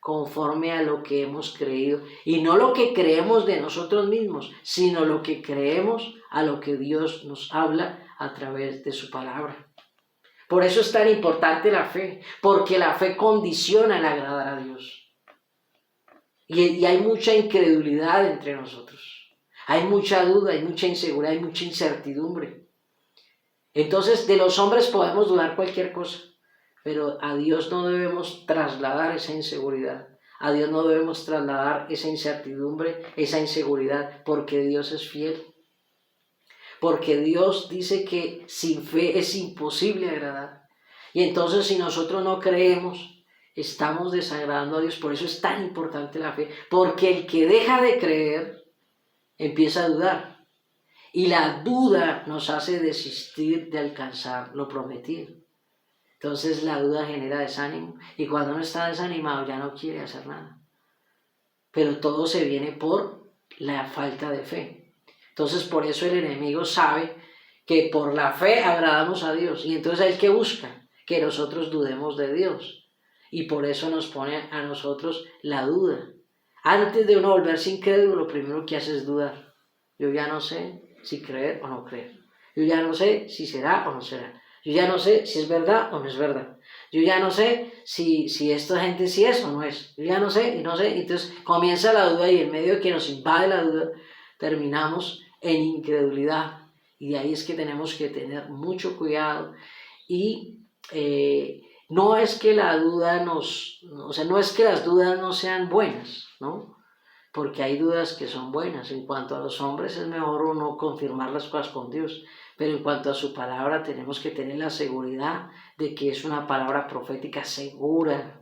conforme a lo que hemos creído. Y no lo que creemos de nosotros mismos, sino lo que creemos a lo que Dios nos habla a través de su palabra. Por eso es tan importante la fe, porque la fe condiciona el agradar a Dios. Y hay mucha incredulidad entre nosotros. Hay mucha duda, hay mucha inseguridad, hay mucha incertidumbre. Entonces, de los hombres podemos dudar cualquier cosa, pero a Dios no debemos trasladar esa inseguridad. A Dios no debemos trasladar esa incertidumbre, esa inseguridad, porque Dios es fiel. Porque Dios dice que sin fe es imposible agradar. Y entonces si nosotros no creemos, estamos desagradando a Dios. Por eso es tan importante la fe. Porque el que deja de creer, empieza a dudar. Y la duda nos hace desistir de alcanzar lo prometido. Entonces la duda genera desánimo. Y cuando uno está desanimado ya no quiere hacer nada. Pero todo se viene por la falta de fe. Entonces por eso el enemigo sabe que por la fe agradamos a Dios. Y entonces él que busca que nosotros dudemos de Dios. Y por eso nos pone a nosotros la duda. Antes de uno volverse incrédulo, lo primero que hace es dudar. Yo ya no sé si creer o no creer. Yo ya no sé si será o no será. Yo ya no sé si es verdad o no es verdad. Yo ya no sé si esta gente sí es o no es. Yo ya no sé y no sé. Entonces comienza la duda y en medio de que nos invade la duda, terminamos en incredulidad. Y de ahí es que tenemos que tener mucho cuidado. Y no es que la duda no es que las dudas no sean buenas, ¿no? Porque hay dudas que son buenas. En cuanto a los hombres es mejor uno confirmar las cosas con Dios, pero en cuanto a su palabra tenemos que tener la seguridad de que es una palabra profética segura,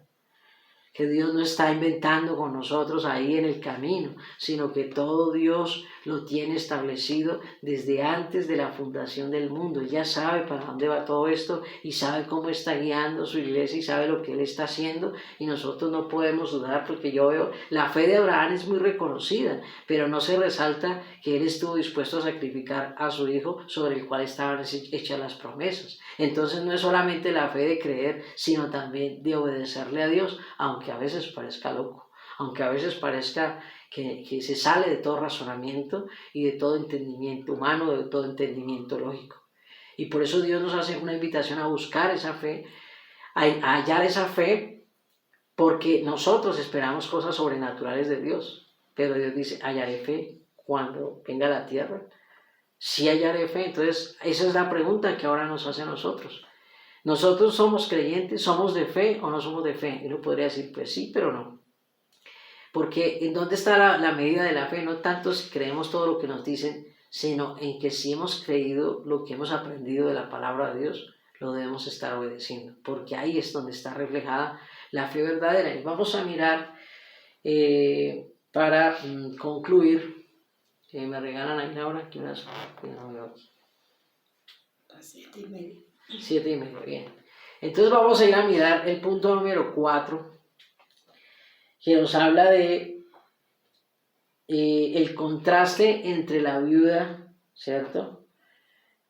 que Dios no está inventando con nosotros ahí en el camino, sino que todo Dios lo tiene establecido desde antes de la fundación del mundo. Él ya sabe para dónde va todo esto y sabe cómo está guiando su iglesia y sabe lo que Él está haciendo, y nosotros no podemos dudar, porque yo veo, la fe de Abraham es muy reconocida, pero no se resalta que él estuvo dispuesto a sacrificar a su hijo sobre el cual estaban hechas las promesas. Entonces no es solamente la fe de creer, sino también de obedecerle a Dios, aunque a veces parezca loco, aunque a veces parezca que se sale de todo razonamiento y de todo entendimiento humano, de todo entendimiento lógico. Y por eso Dios nos hace una invitación a buscar esa fe, a hallar esa fe, porque nosotros esperamos cosas sobrenaturales de Dios, pero Dios dice, hallaré fe cuando venga la tierra. Si hallaré fe. Entonces esa es la pregunta que ahora nos hace a nosotros. ¿Nosotros somos creyentes? ¿Somos de fe o no somos de fe? Y uno podría decir, pues sí, pero no. Porque ¿en dónde está la medida de la fe? No tanto si creemos todo lo que nos dicen, sino en que si hemos creído lo que hemos aprendido de la palabra de Dios, lo debemos estar obedeciendo. Porque ahí es donde está reflejada la fe verdadera. Y vamos a mirar, para concluir, que me regalan ahí ahora, que unas... No veo aquí. 7:30. 7:30, bien. Entonces vamos a ir a mirar el punto número 4, que nos habla de el contraste entre la viuda, ¿cierto?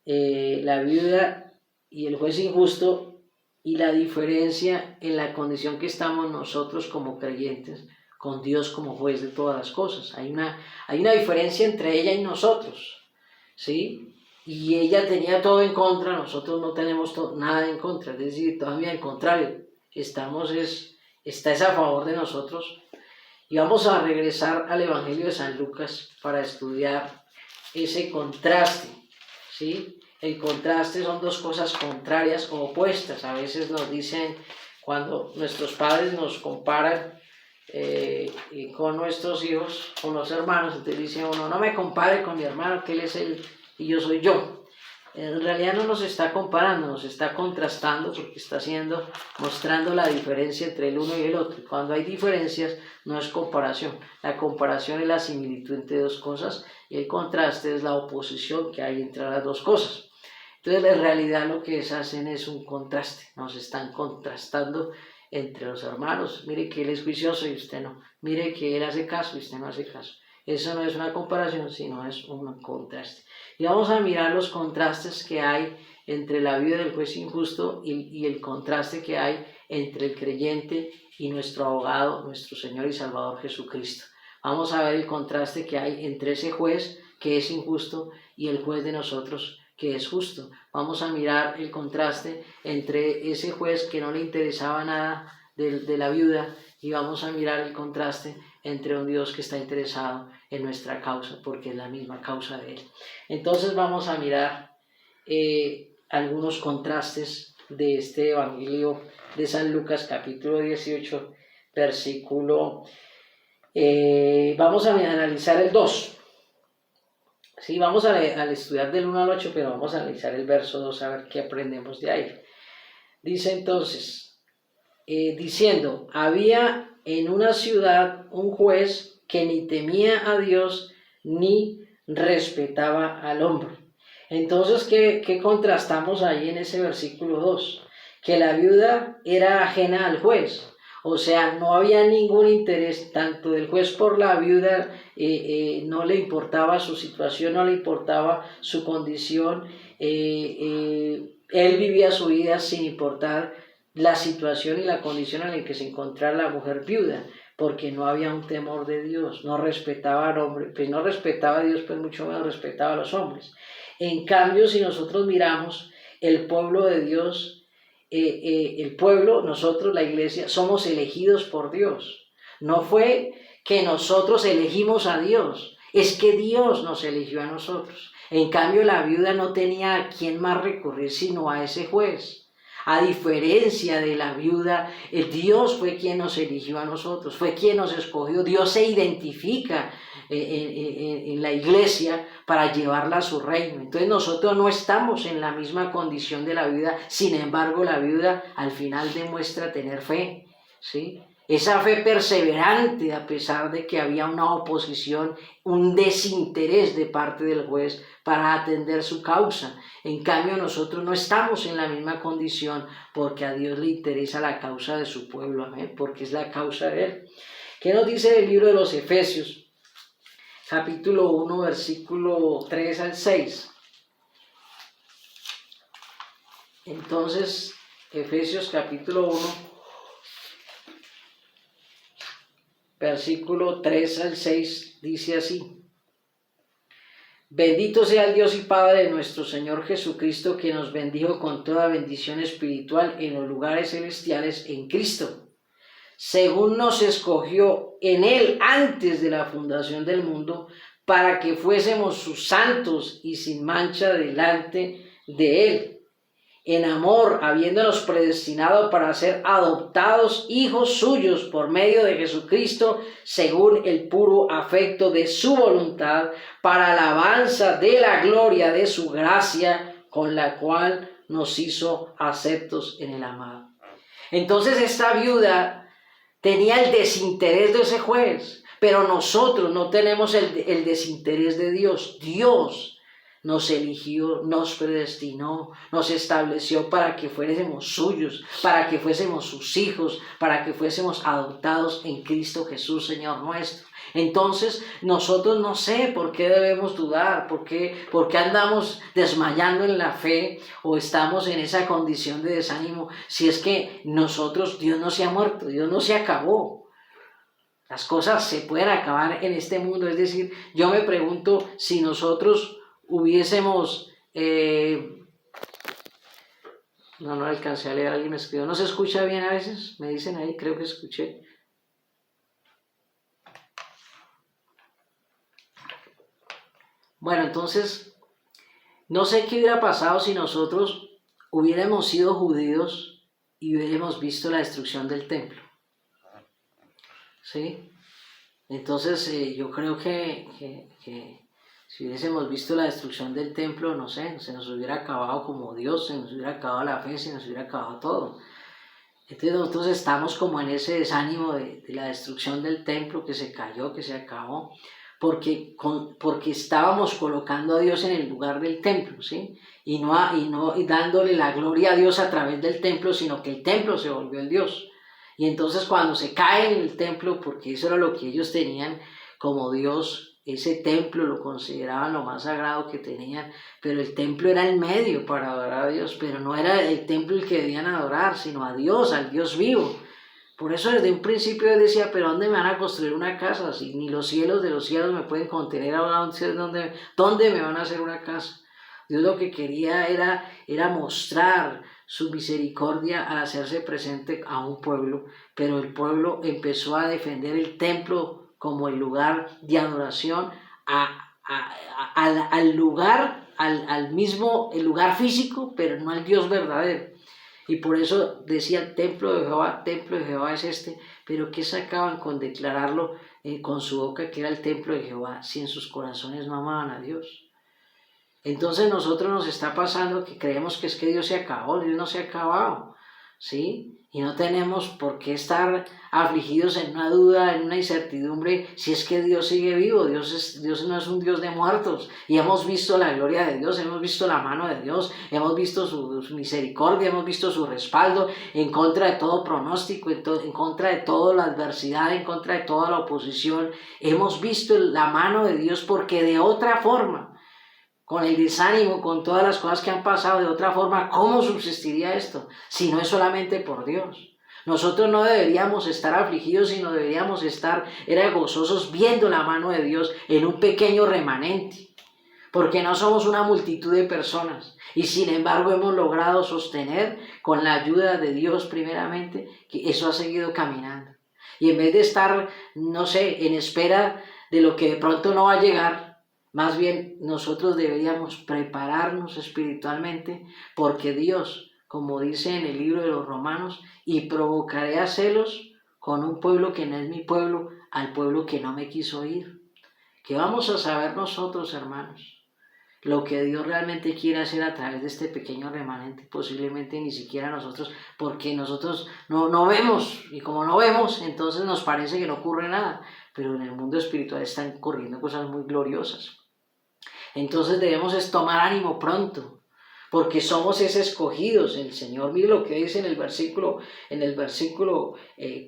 La viuda y el juez injusto, y la diferencia en la condición que estamos nosotros como creyentes, con Dios como juez de todas las cosas. Hay una diferencia entre ella y nosotros, ¿sí? Y ella tenía todo en contra, nosotros no tenemos nada en contra, es decir, todavía al contrario, está a favor de nosotros. Y vamos a regresar al Evangelio de San Lucas para estudiar ese contraste, ¿sí? El contraste son dos cosas contrarias o opuestas. A veces nos dicen, cuando nuestros padres nos comparan con nuestros hijos, con los hermanos, entonces dice uno, no me compare con mi hermano, que él es él y yo soy yo. En realidad no nos está comparando, nos está contrastando, porque está mostrando la diferencia entre el uno y el otro. Cuando hay diferencias no es comparación, la comparación es la similitud entre dos cosas, y el contraste es la oposición que hay entre las dos cosas. Entonces en realidad lo que hacen es un contraste, nos están contrastando entre los hermanos. Mire que él es juicioso y usted no, mire que él hace caso y usted no hace caso. Eso no es una comparación, sino es un contraste. Y vamos a mirar los contrastes que hay entre la vida del juez injusto y el contraste que hay entre el creyente y nuestro abogado, nuestro Señor y Salvador Jesucristo. Vamos a ver el contraste que hay entre ese juez que es injusto y el juez de nosotros que es justo. Vamos a mirar el contraste entre ese juez que no le interesaba nada de la viuda, y vamos a mirar el contraste entre un Dios que está interesado en nuestra causa, porque es la misma causa de Él. Entonces vamos a mirar algunos contrastes de este Evangelio de San Lucas, capítulo 18, versículo... vamos a analizar el 2. Sí, vamos a estudiar del 1 al 8, pero vamos a analizar el verso 2 a ver qué aprendemos de ahí. Dice entonces... diciendo, había en una ciudad un juez que ni temía a Dios ni respetaba al hombre. Entonces, ¿qué contrastamos ahí en ese versículo 2? Que la viuda era ajena al juez, o sea, no había ningún interés tanto del juez por la viuda, no le importaba su situación, no le importaba su condición, él vivía su vida sin importar la situación y la condición en la que se encontraba la mujer viuda, porque no había un temor de Dios, no respetaba al hombre, pues no respetaba a Dios, pues mucho menos respetaba a los hombres. En cambio, si nosotros miramos el pueblo de Dios, el pueblo, nosotros, la iglesia, somos elegidos por Dios. No fue que nosotros elegimos a Dios, es que Dios nos eligió a nosotros. En cambio, la viuda no tenía a quién más recurrir sino a ese juez. A diferencia de la viuda, Dios fue quien nos eligió a nosotros, fue quien nos escogió. Dios se identifica en la iglesia para llevarla a su reino. Entonces nosotros no estamos en la misma condición de la viuda, sin embargo la viuda al final demuestra tener fe, ¿sí? Esa fe perseverante a pesar de que había una oposición, un desinterés de parte del juez para atender su causa. En cambio nosotros no estamos en la misma condición porque a Dios le interesa la causa de su pueblo, amén, porque es la causa de Él. ¿Qué nos dice el libro de los Efesios? Capítulo 1, versículo 3 al 6. Entonces, Efesios capítulo 1, versículo 3 al 6, dice así: Bendito sea el Dios y Padre de nuestro Señor Jesucristo, que nos bendijo con toda bendición espiritual en los lugares celestiales en Cristo, según nos escogió en Él antes de la fundación del mundo, para que fuésemos sus santos y sin mancha delante de Él, en amor, habiéndonos predestinado para ser adoptados hijos suyos por medio de Jesucristo, según el puro afecto de su voluntad, para alabanza de la gloria de su gracia, con la cual nos hizo aceptos en el amado. Entonces esta viuda tenía el desinterés de ese juez, pero nosotros no tenemos el desinterés de Dios. Dios nos eligió, nos predestinó, nos estableció para que fuésemos suyos, para que fuésemos sus hijos, para que fuésemos adoptados en Cristo Jesús, Señor nuestro. Entonces, nosotros no sé por qué debemos dudar, por qué andamos desmayando en la fe o estamos en esa condición de desánimo, si es que nosotros, Dios no se ha muerto, Dios no se acabó. Las cosas se pueden acabar en este mundo, es decir, yo me pregunto si nosotros hubiésemos, no alcancé a leer, alguien me escribió, ¿no se escucha bien a veces? Me dicen ahí, creo que escuché. Bueno, entonces, no sé qué hubiera pasado si nosotros hubiéramos sido judíos y hubiéramos visto la destrucción del templo, ¿sí? Entonces, yo creo que si hubiésemos visto la destrucción del templo, no sé, se nos hubiera acabado como Dios, se nos hubiera acabado la fe, se nos hubiera acabado todo. Entonces nosotros estamos como en ese desánimo de la destrucción del templo, que se cayó, que se acabó, porque estábamos colocando a Dios en el lugar del templo, ¿sí? Y dándole la gloria a Dios a través del templo, sino que el templo se volvió el Dios. Y entonces cuando se cae en el templo, porque eso era lo que ellos tenían como Dios, ese templo lo consideraban lo más sagrado que tenían, pero el templo era el medio para adorar a Dios, pero no era el templo el que debían adorar, sino a Dios, al Dios vivo. Por eso desde un principio yo decía, pero ¿dónde me van a construir una casa? Si ni los cielos de los cielos me pueden contener, ahora ¿dónde me van a hacer una casa? Dios lo que quería era mostrar su misericordia al hacerse presente a un pueblo, pero el pueblo empezó a defender el templo como el lugar de adoración, al lugar, al mismo, el lugar físico, pero no al Dios verdadero. Y por eso decía, templo de Jehová es este, pero ¿qué sacaban con declararlo con su boca que era el templo de Jehová, si en sus corazones no amaban a Dios? Entonces nosotros nos está pasando que creemos que es que Dios se acabó. Dios no se ha acabado, ¿sí? Y no tenemos por qué estar afligidos en una duda, en una incertidumbre, si es que Dios sigue vivo. Dios no es un Dios de muertos. Y hemos visto la gloria de Dios, hemos visto la mano de Dios, hemos visto su misericordia, hemos visto su respaldo en contra de todo pronóstico, en contra de toda la adversidad, en contra de toda la oposición. Hemos visto la mano de Dios, porque de otra forma, con el desánimo, con todas las cosas que han pasado, de otra forma, ¿cómo subsistiría esto? Si no es solamente por Dios. Nosotros no deberíamos estar afligidos, sino deberíamos estar gozosos viendo la mano de Dios en un pequeño remanente, porque no somos una multitud de personas, y sin embargo hemos logrado sostener con la ayuda de Dios primeramente, que eso ha seguido caminando. Y en vez de estar, no sé, en espera de lo que de pronto no va a llegar, más bien nosotros deberíamos prepararnos espiritualmente, porque Dios, como dice en el libro de los Romanos, y provocaré a celos con un pueblo que no es mi pueblo, al pueblo que no me quiso oír. ¿Qué vamos a saber nosotros, hermanos? Lo que Dios realmente quiere hacer a través de este pequeño remanente, posiblemente ni siquiera nosotros, porque nosotros no vemos, y como no vemos, entonces nos parece que no ocurre nada, pero en el mundo espiritual están ocurriendo cosas muy gloriosas. Entonces debemos tomar ánimo pronto, porque somos escogidos. El Señor, mire lo que dice en el versículo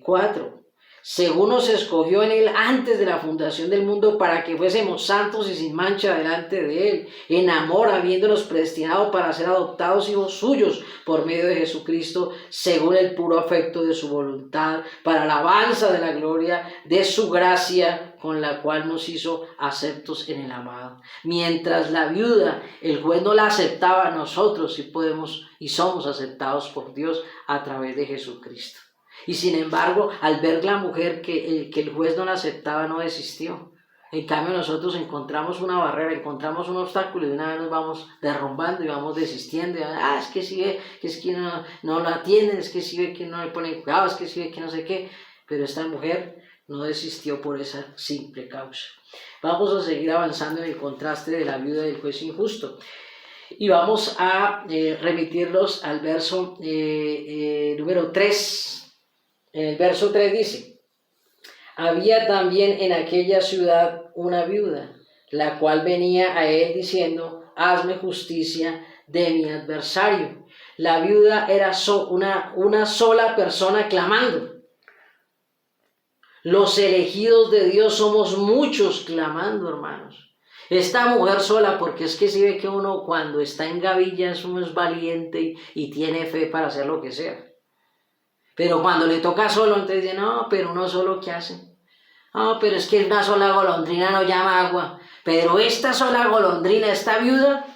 4. Según nos escogió en Él antes de la fundación del mundo, para que fuésemos santos y sin mancha delante de Él, en amor, habiéndonos predestinado para ser adoptados hijos suyos por medio de Jesucristo, según el puro afecto de su voluntad, para alabanza de la gloria de su gracia, con la cual nos hizo aceptos en el amado. Mientras la viuda, el juez no la aceptaba, nosotros sí podemos y somos aceptados por Dios a través de Jesucristo. Y sin embargo, al ver la mujer que el juez no la aceptaba, no desistió. En cambio, nosotros encontramos una barrera, encontramos un obstáculo y de una vez nos vamos derrumbando y vamos desistiendo. Es que si ve, que es que no la atienden, es que si ve que no le ponen cuidado, es que si ve que no sé qué. Pero esta mujer no desistió por esa simple causa. Vamos a seguir avanzando en el contraste de la viuda y del juez injusto. Y vamos a remitirlos al verso número 3. En el verso 3 dice: había también en aquella ciudad una viuda, la cual venía a él diciendo: hazme justicia de mi adversario. La viuda era una sola persona clamando. Los elegidos de Dios somos muchos clamando, hermanos. Esta mujer sola, porque es que si ve que uno cuando está en gavillas uno es valiente y tiene fe para hacer lo que sea. Pero cuando le toca solo, entonces dice, no, pero uno solo, ¿qué hace? No, pero es que una sola golondrina no llama agua. Pero esta sola golondrina, esta viuda,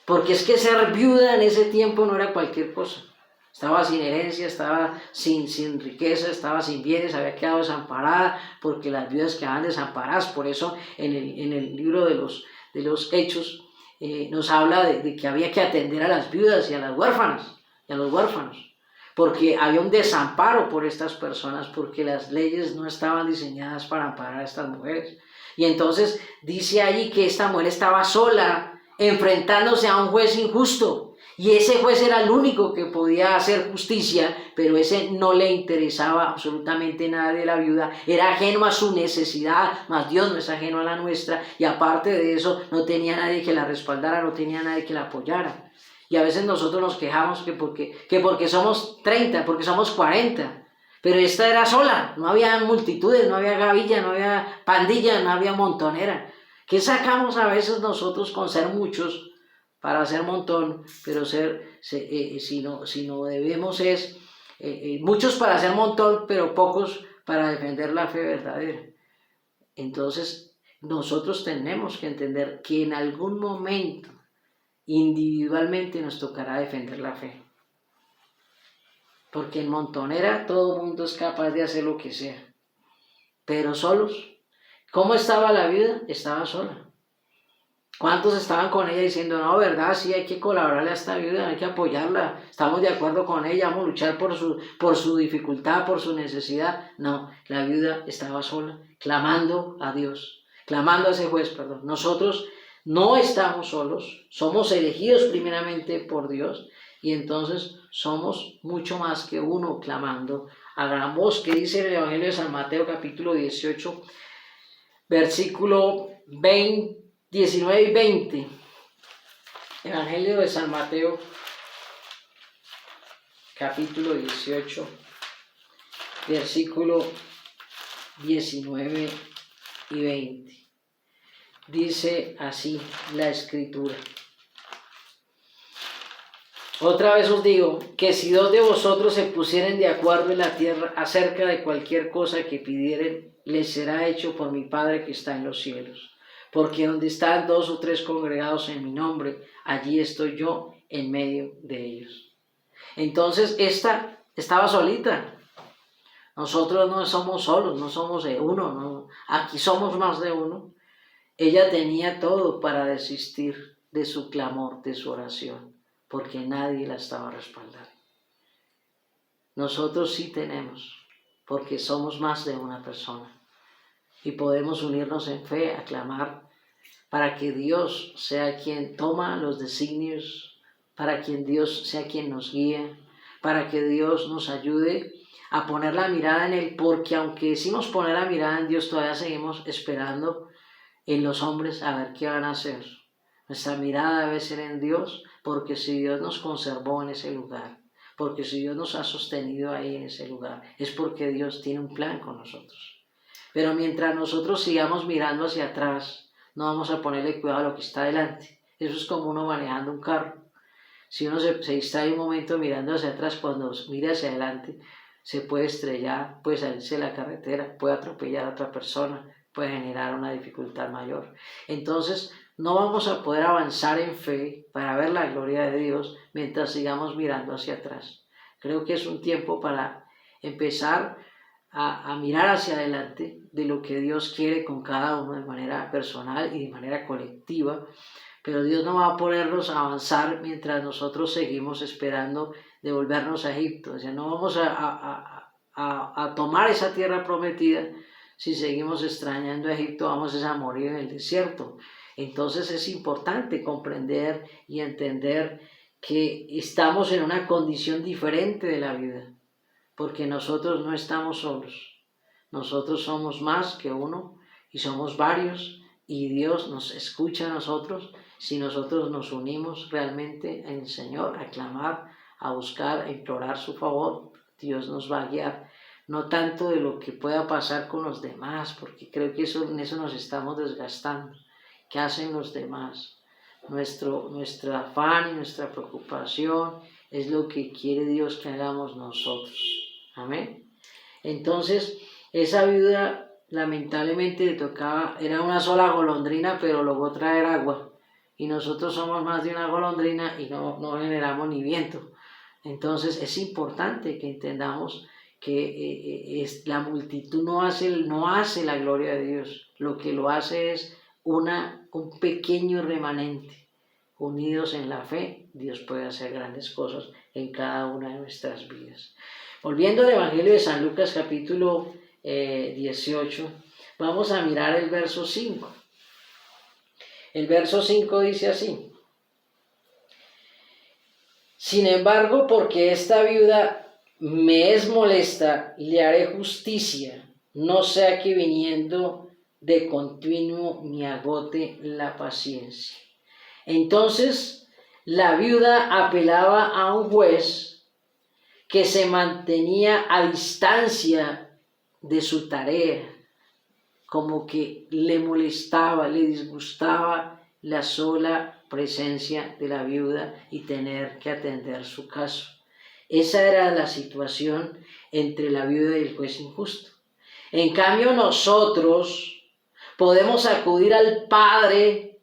porque es que ser viuda en ese tiempo no era cualquier cosa. Estaba sin herencia, estaba sin riqueza, estaba sin bienes, había quedado desamparada, porque las viudas quedaban desamparadas. Por eso en el libro de los Hechos nos habla de que había que atender a las viudas y a las huérfanas, y a los huérfanos. Porque había un desamparo por estas personas, porque las leyes no estaban diseñadas para amparar a estas mujeres. Y entonces dice allí que esta mujer estaba sola, enfrentándose a un juez injusto, y ese juez era el único que podía hacer justicia, pero ese no le interesaba absolutamente nada de la viuda, era ajeno a su necesidad, mas Dios no es ajeno a la nuestra, y aparte de eso no tenía nadie que la respaldara, no tenía nadie que la apoyara. Y a veces nosotros nos quejamos que porque somos 30, porque somos 40, Pero esta era sola, no había multitudes, no había gavilla, no había pandilla, no había montonera. ¿Qué sacamos a veces nosotros con ser muchos para ser montón? Pero si no debemos es muchos para ser montón, pero pocos para defender la fe verdadera. Entonces, nosotros tenemos que entender que en algún momento, individualmente, nos tocará defender la fe. Porque en montonera todo el mundo es capaz de hacer lo que sea. Pero solos. ¿Cómo estaba la vida? Estaba sola. ¿Cuántos estaban con ella diciendo, no, verdad, sí, hay que colaborarle a esta viuda, hay que apoyarla, estamos de acuerdo con ella, vamos a luchar por su dificultad, por su necesidad? No, la viuda estaba sola, clamando a Dios, clamando a ese juez, perdón. Nosotros no estamos solos, somos elegidos primeramente por Dios y entonces somos mucho más que uno clamando a gran voz, que dice en el Evangelio de San Mateo capítulo 18, versículo 19 y 20. Evangelio de San Mateo, capítulo 18, versículo 19 y 20. Dice así la Escritura. Otra vez os digo, que si dos de vosotros se pusieren de acuerdo en la tierra acerca de cualquier cosa que pidieren, les será hecho por mi Padre que está en los cielos. Porque donde están 2 o 3 congregados en mi nombre, allí estoy yo en medio de ellos. Entonces, esta estaba solita. Nosotros no somos solos, no somos de uno, no. Aquí somos más de uno. Ella tenía todo para desistir de su clamor, de su oración, porque nadie la estaba respaldando. Nosotros sí tenemos, porque somos más de una persona. Y podemos unirnos en fe a clamar para que Dios sea quien toma los designios, para que Dios sea quien nos guíe, para que Dios nos ayude a poner la mirada en Él, porque aunque decimos poner la mirada en Dios, todavía seguimos esperando en los hombres a ver qué van a hacer. Nuestra mirada debe ser en Dios, porque si Dios nos conservó en ese lugar, porque si Dios nos ha sostenido ahí en ese lugar, es porque Dios tiene un plan con nosotros. Pero mientras nosotros sigamos mirando hacia atrás, no vamos a ponerle cuidado a lo que está adelante. Eso es como uno manejando un carro. Si uno se distrae un momento mirando hacia atrás, cuando mira hacia adelante, se puede estrellar, puede salirse de la carretera, puede atropellar a otra persona, puede generar una dificultad mayor. Entonces, no vamos a poder avanzar en fe para ver la gloria de Dios mientras sigamos mirando hacia atrás. Creo que es un tiempo para empezar a mirar hacia adelante de lo que Dios quiere con cada uno de manera personal y de manera colectiva, pero Dios no va a ponernos a avanzar mientras nosotros seguimos esperando devolvernos a Egipto. O sea, no vamos a tomar esa tierra prometida si seguimos extrañando a Egipto, vamos a morir en el desierto. Entonces es importante comprender y entender que estamos en una condición diferente de la vida, porque nosotros no estamos solos, nosotros somos más que uno y somos varios y Dios nos escucha a nosotros si nosotros nos unimos realmente en el Señor a clamar, a buscar, a implorar su favor. Dios nos va a guiar, no tanto de lo que pueda pasar con los demás, porque creo que en eso nos estamos desgastando. ¿Qué hacen los demás? Nuestro afán y nuestra preocupación es lo que quiere Dios que hagamos nosotros. Amén. Entonces, esa viuda lamentablemente le tocaba, era una sola golondrina, pero logró traer agua. Y nosotros somos más de una golondrina y no generamos ni viento. Entonces, es importante que entendamos que la multitud no hace la gloria de Dios. Lo que lo hace es un pequeño remanente. Unidos en la fe, Dios puede hacer grandes cosas en cada una de nuestras vidas. Volviendo al Evangelio de San Lucas capítulo 18, vamos a mirar el verso 5. El verso 5 dice así: sin embargo, porque esta viuda me es molesta, le haré justicia, no sea que viniendo de continuo me agote la paciencia. Entonces la viuda apelaba a un juez que se mantenía a distancia de su tarea, como que le molestaba, le disgustaba la sola presencia de la viuda y tener que atender su caso. Esa era la situación entre la viuda y el juez injusto. En cambio, nosotros podemos acudir al Padre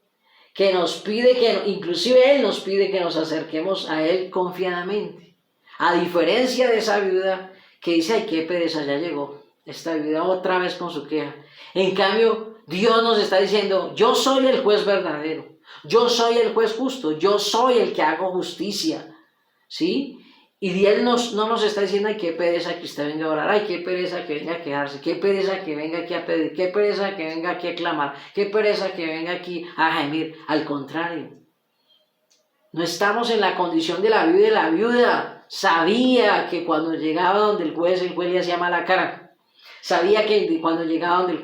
que nos pide, inclusive Él nos pide que nos acerquemos a Él confiadamente. A diferencia de esa viuda que dice, ay, qué pereza, ya llegó esta viuda otra vez con su queja. En cambio, Dios nos está diciendo, yo soy el juez verdadero, yo soy el juez justo, yo soy el que hago justicia, ¿sí? Y Él no nos está diciendo, ay, qué pereza que usted venga a orar, ay, qué pereza que venga a quejarse, qué pereza que venga aquí a pedir, qué pereza que venga aquí a clamar, qué pereza que venga aquí a gemir. Al contrario, no estamos en la condición de la viuda, y la viuda sabía que cuando llegaba donde el juez le hacía mala cara. Sabía que cuando llegaba donde el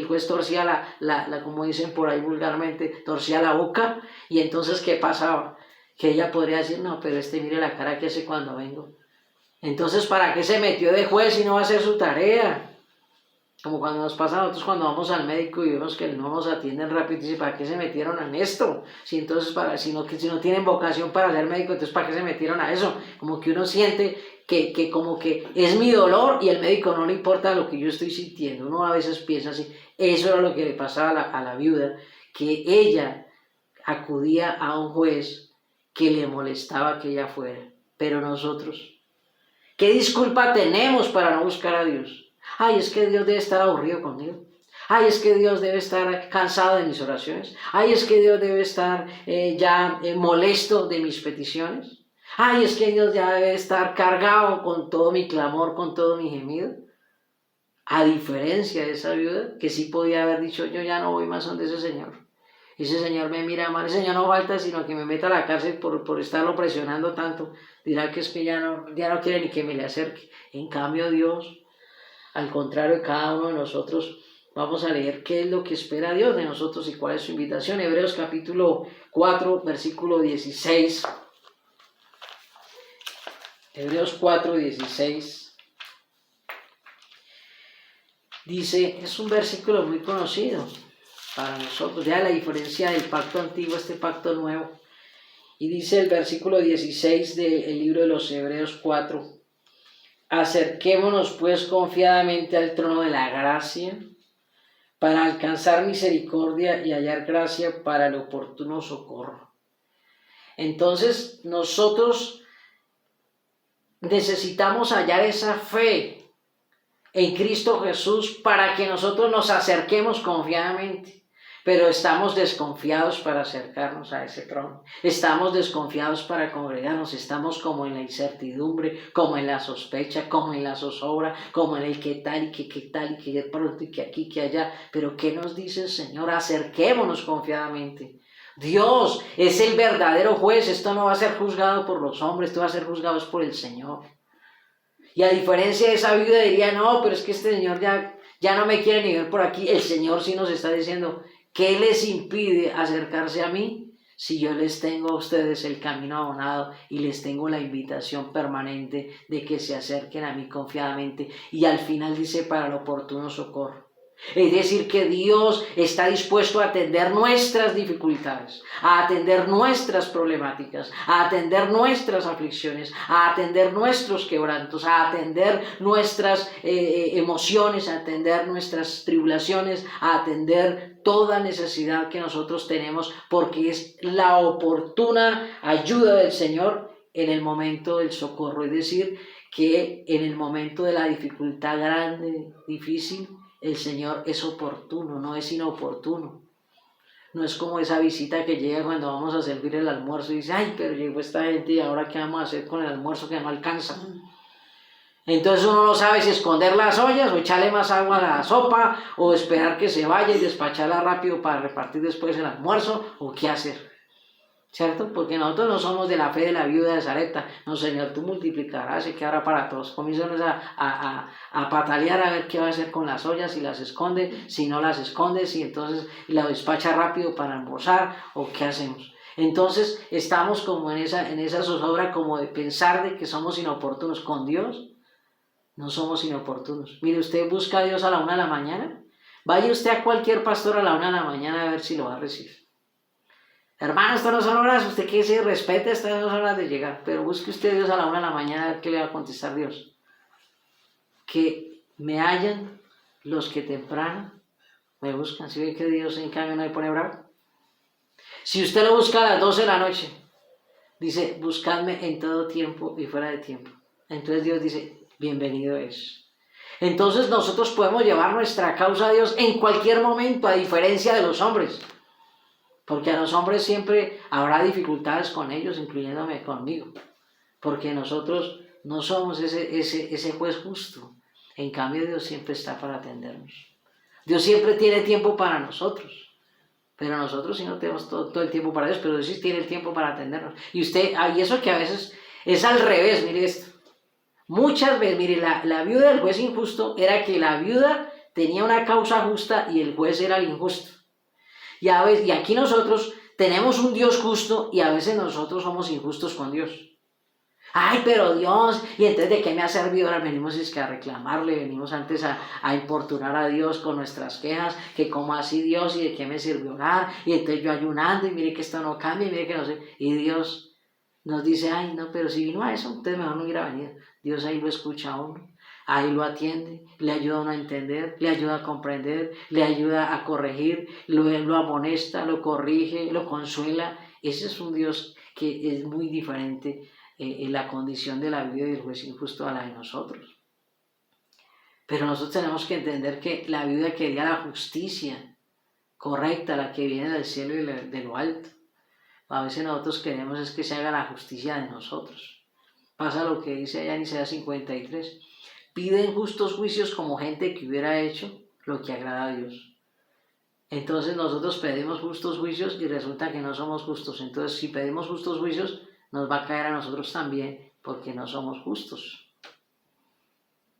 juez torcía como dicen por ahí vulgarmente, torcía la boca, y entonces, ¿qué pasaba? Que ella podría decir, no, pero mire la cara que hace cuando vengo. Entonces, ¿para qué se metió de juez si no va a hacer su tarea? Como cuando nos pasa a nosotros cuando vamos al médico y vemos que no nos atienden rápido, y dice, ¿para qué se metieron en esto? Si no tienen vocación para ser médico, entonces ¿para qué se metieron a eso? Como que uno siente que como que es mi dolor y al médico no le importa lo que yo estoy sintiendo. Uno a veces piensa así. Eso era lo que le pasaba a la viuda, que ella acudía a un juez que le molestaba que ella fuera. Pero nosotros, ¿qué disculpa tenemos para no buscar a Dios? Ay, es que Dios debe estar aburrido conmigo. Ay, es que Dios debe estar cansado de mis oraciones. Ay, es que Dios debe estar molesto de mis peticiones. Ay, es que Dios ya debe estar cargado con todo mi clamor, con todo mi gemido. A diferencia de esa viuda, que sí podía haber dicho, yo ya no voy más donde ese señor. Ese señor me mira mal, ese señor no falta sino que me meta a la cárcel por estarlo presionando tanto. Dirá que es que ya no quiere ni que me le acerque. En cambio Dios, al contrario de cada uno de nosotros, vamos a leer qué es lo que espera Dios de nosotros y cuál es su invitación. Hebreos capítulo 4, versículo 16. Hebreos 4, 16. Dice, es un versículo muy conocido para nosotros, ya la diferencia del pacto antiguo a este pacto nuevo. Y dice el versículo 16 del libro de los Hebreos 4, acerquémonos pues confiadamente al trono de la gracia para alcanzar misericordia y hallar gracia para el oportuno socorro. Entonces nosotros necesitamos hallar esa fe en Cristo Jesús para que nosotros nos acerquemos confiadamente. Pero estamos desconfiados para acercarnos a ese trono. Estamos desconfiados para congregarnos. Estamos como en la incertidumbre, como en la sospecha, como en la zozobra, como en el qué tal y qué tal y que de pronto y que aquí, que allá. Pero ¿qué nos dice el Señor? Acerquémonos confiadamente. Dios es el verdadero juez. Esto no va a ser juzgado por los hombres, esto va a ser juzgado por el Señor. Y a diferencia de esa viuda diría, no, pero es que este Señor ya no me quiere ni ver por aquí. El Señor sí nos está diciendo, ¿qué les impide acercarse a mí? Si yo les tengo a ustedes el camino abonado y les tengo la invitación permanente de que se acerquen a mí confiadamente. Y al final dice, para el oportuno socorro. Es decir, que Dios está dispuesto a atender nuestras dificultades, a atender nuestras problemáticas, a atender nuestras aflicciones, a atender nuestros quebrantos, a atender nuestras emociones, a atender nuestras tribulaciones, a atender toda necesidad que nosotros tenemos, porque es la oportuna ayuda del Señor en el momento del socorro. Es decir, que en el momento de la dificultad grande, difícil, el Señor es oportuno, no es inoportuno. No es como esa visita que llega cuando vamos a servir el almuerzo y dice, ay, pero llegó esta gente y ahora qué vamos a hacer con el almuerzo que no alcanza. Entonces uno no sabe si esconder las ollas o echarle más agua a la sopa o esperar que se vaya y despacharla rápido para repartir después el almuerzo o qué hacer. ¿Cierto? Porque nosotros no somos de la fe de la viuda de Sarepta. No, Señor, tú multiplicarás y quedará para todos. Comienzan a patalear a ver qué va a hacer con las ollas, si las esconde, si no las esconde, si entonces la despacha rápido para almorzar o qué hacemos. Entonces estamos como en esa zozobra como de pensar de que somos inoportunos. Con Dios no somos inoportunos. Mire, usted busca a Dios a la 1 de la mañana, vaya usted a cualquier pastor a la 1 de la mañana a ver si lo va a recibir. Hermano, estas no son horas, usted que se respete, estas no son horas de llegar, pero busque usted a Dios a la 1 de la mañana a ver qué le va a contestar Dios. Que me hallan los que temprano me buscan. ¿Sí ve que Dios en cambio no le pone bravo? Si usted lo busca a las 12 de la noche, dice, buscadme en todo tiempo y fuera de tiempo. Entonces Dios dice, bienvenido es. Entonces nosotros podemos llevar nuestra causa a Dios en cualquier momento, a diferencia de los hombres. Porque a los hombres siempre habrá dificultades con ellos, incluyéndome conmigo. Porque nosotros no somos ese juez justo. En cambio, Dios siempre está para atendernos. Dios siempre tiene tiempo para nosotros. Pero nosotros sí no tenemos todo el tiempo para Dios, pero Dios sí tiene el tiempo para atendernos. Y eso que a veces es al revés, mire esto. Muchas veces, mire, la viuda del juez injusto era que la viuda tenía una causa justa y el juez era el injusto. Y aquí nosotros tenemos un Dios justo y a veces nosotros somos injustos con Dios. Ay, pero Dios, y entonces ¿de qué me ha servido? Ahora venimos es que a reclamarle, venimos antes a importunar a Dios con nuestras quejas, que cómo así Dios y de qué me sirvió orar, y entonces yo ayunando y mire que esto no cambia, y mire que no sé, y Dios nos dice, ay no, pero si vino a eso, entonces mejor no hubiera venido. Dios ahí lo escucha a uno, ahí lo atiende, le ayuda a uno a entender, le ayuda a comprender, le ayuda a corregir, lo amonesta, lo corrige, lo consuela. Ese es un Dios que es muy diferente en la condición de la vida del juez injusto a la de nosotros. Pero nosotros tenemos que entender que la viuda quería la justicia correcta, la que viene del cielo y de lo alto. A veces nosotros queremos es que se haga la justicia de nosotros. Pasa lo que dice allá en Isaías 53. Piden justos juicios como gente que hubiera hecho lo que agrada a Dios. Entonces nosotros pedimos justos juicios y resulta que no somos justos. Entonces si pedimos justos juicios, nos va a caer a nosotros también porque no somos justos.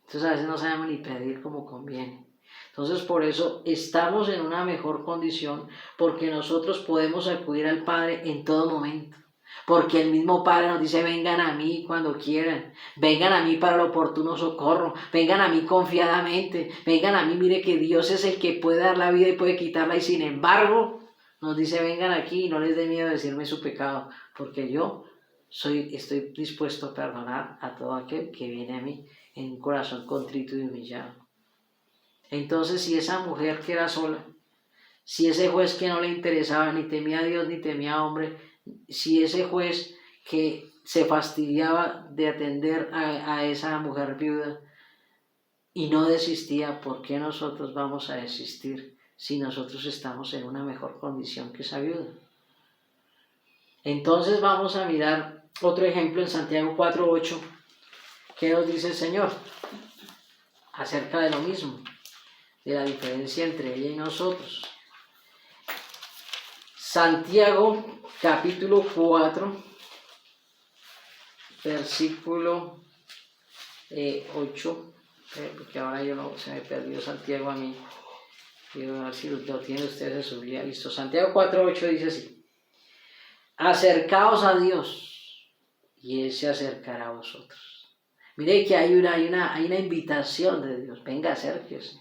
Entonces a veces no sabemos ni pedir como conviene. Entonces por eso estamos en una mejor condición porque nosotros podemos acudir al Padre en todo momento. Porque el mismo Padre nos dice, vengan a mí cuando quieran, vengan a mí para el oportuno socorro, vengan a mí confiadamente, vengan a mí, mire que Dios es el que puede dar la vida y puede quitarla y sin embargo nos dice, vengan aquí y no les dé miedo decirme su pecado, porque yo estoy dispuesto a perdonar a todo aquel que viene a mí en un corazón contrito y humillado. Entonces, si esa mujer que era sola, si ese juez que no le interesaba, ni temía a Dios, ni temía a hombre, si ese juez que se fastidiaba de atender a esa mujer viuda y no desistía, ¿por qué nosotros vamos a desistir si nosotros estamos en una mejor condición que esa viuda? Entonces vamos a mirar otro ejemplo en Santiago 4:8, que nos dice el Señor acerca de lo mismo, de la diferencia entre ella y nosotros. Santiago capítulo 4, versículo 8, porque ahora se me perdió Santiago a mí, quiero ver si lo tienen ustedes en su Biblia. Listo, Santiago 4:8 dice así: acercaos a Dios y Él se acercará a vosotros. Mire que hay una invitación de Dios, venga, acérquese.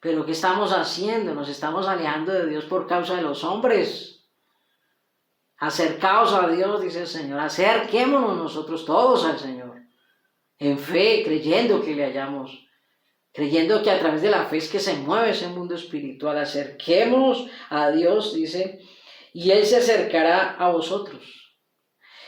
Pero ¿qué estamos haciendo? Nos estamos alejando de Dios por causa de los hombres. Acercaos a Dios, dice el Señor, acerquémonos nosotros todos al Señor, en fe, creyendo que le hallamos, creyendo que a través de la fe es que se mueve ese mundo espiritual. Acerquémonos a Dios, dice, y Él se acercará a vosotros.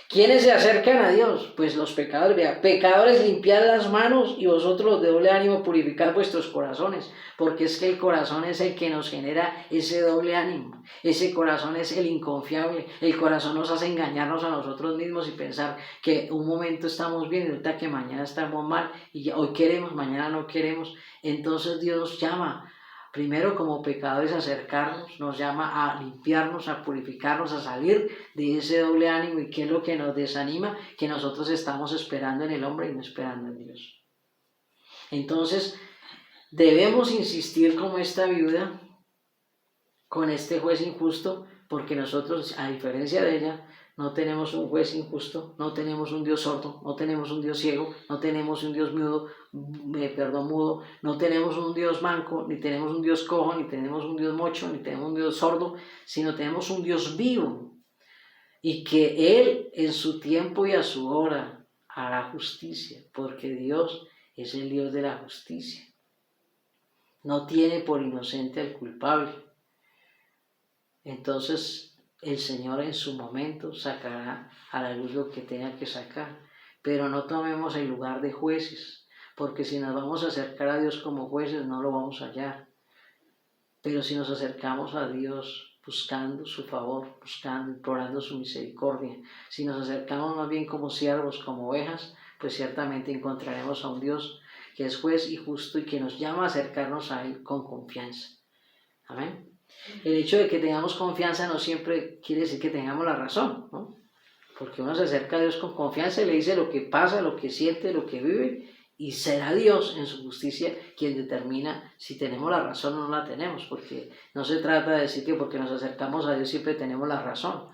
¿Quiénes se acercan a Dios? Pues los pecadores. Vea, pecadores, limpiad las manos y vosotros los de doble ánimo purificad vuestros corazones, porque es que el corazón es el que nos genera ese doble ánimo. Ese corazón es el inconfiable. El corazón nos hace engañarnos a nosotros mismos y pensar que un momento estamos bien y resulta que mañana estamos mal y hoy queremos, mañana no queremos. Entonces Dios nos llama primero como pecadores a acercarnos, nos llama a limpiarnos, a purificarnos, a salir de ese doble ánimo. ¿Y qué es lo que nos desanima? Que nosotros estamos esperando en el hombre y no esperando en Dios. Entonces debemos insistir como esta viuda con este juez injusto, porque nosotros, a diferencia de ella, no tenemos un juez injusto, no tenemos un Dios sordo, no tenemos un Dios ciego, no tenemos un Dios mudo, no tenemos un Dios manco, ni tenemos un Dios cojo, ni tenemos un Dios mocho, ni tenemos un Dios sordo, sino tenemos un Dios vivo, y que Él en su tiempo y a su hora hará justicia, porque Dios es el Dios de la justicia. No tiene por inocente al culpable. Entonces el Señor en su momento sacará a la luz lo que tenga que sacar, pero no tomemos el lugar de jueces, porque si nos vamos a acercar a Dios como jueces no lo vamos a hallar. Pero si nos acercamos a Dios buscando su favor, buscando, implorando su misericordia, si nos acercamos más bien como siervos, como ovejas, pues ciertamente encontraremos a un Dios que es juez y justo y que nos llama a acercarnos a Él con confianza. Amén. El hecho de que tengamos confianza no siempre quiere decir que tengamos la razón, ¿no? Porque uno se acerca a Dios con confianza y le dice lo que pasa, lo que siente, lo que vive, y será Dios en su justicia quien determina si tenemos la razón o no la tenemos, porque no se trata de decir que porque nos acercamos a Dios siempre tenemos la razón.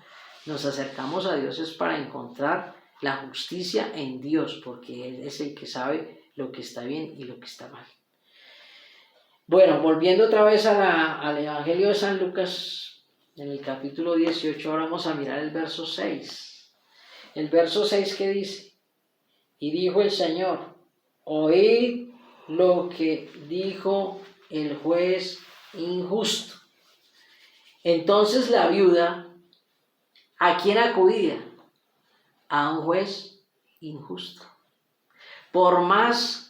Nos acercamos a Dios es para encontrar la justicia en Dios, porque Él es el que sabe lo que está bien y lo que está mal. Bueno, volviendo otra vez al Evangelio de San Lucas, en el capítulo 18, ahora vamos a mirar el verso 6. El verso 6 que dice: y dijo el Señor, oíd lo que dijo el juez injusto. Entonces la viuda, ¿a quién acudía? A un juez injusto. Por más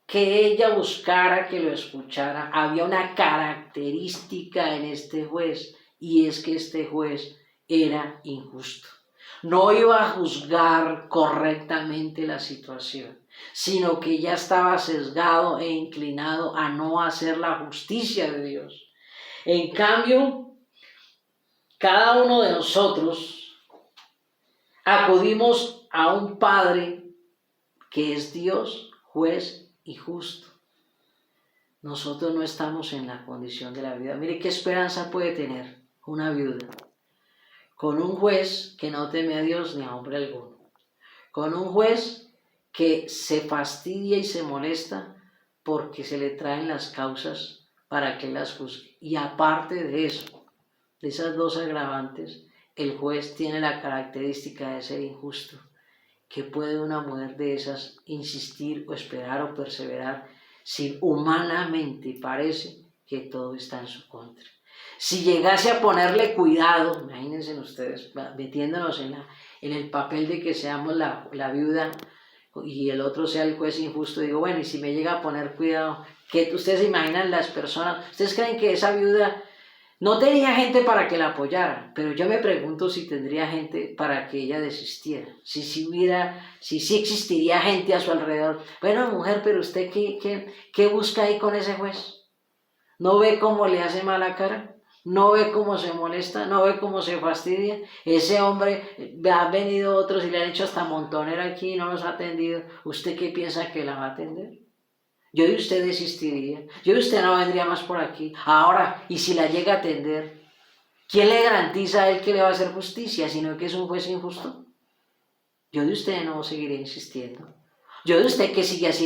que ella buscara que lo escuchara, había una característica en este juez, y es que este juez era injusto. No iba a juzgar correctamente la situación, sino que ya estaba sesgado e inclinado a no hacer la justicia de Dios. En cambio, cada uno de nosotros acudimos a un Padre que es Dios, juez y justo. Nosotros no estamos en la condición de la viuda. Mire qué esperanza puede tener una viuda con un juez que no teme a Dios ni a hombre alguno, con un juez que se fastidia y se molesta porque se le traen las causas para que las juzgue. Y aparte de eso, de esas dos agravantes, el juez tiene la característica de ser injusto, que puede una mujer de esas insistir o esperar o perseverar si humanamente parece que todo está en su contra. Si llegase a ponerle cuidado, imagínense ustedes, metiéndonos en el papel de que seamos la viuda y el otro sea el juez injusto, digo, bueno, y si me llega a poner cuidado, ¿qué ustedes se imaginan las personas? ¿Ustedes creen que esa viuda no tenía gente para que la apoyara? Pero yo me pregunto si tendría gente para que ella desistiera, si sí existiría gente a su alrededor. Bueno, mujer, pero usted ¿qué busca ahí con ese juez? ¿No ve cómo le hace mala cara? ¿No ve cómo se molesta? ¿No ve cómo se fastidia? Ese hombre, han venido otros y le han hecho hasta montonera aquí y no los ha atendido. ¿Usted qué piensa que la va a atender? Yo de usted desistiría, yo de usted no vendría más por aquí. Ahora, y si la llega a atender, ¿quién le garantiza a él que le va a hacer justicia, sino que es un juez injusto? Yo de usted no seguiré insistiendo. Yo de usted que sigue así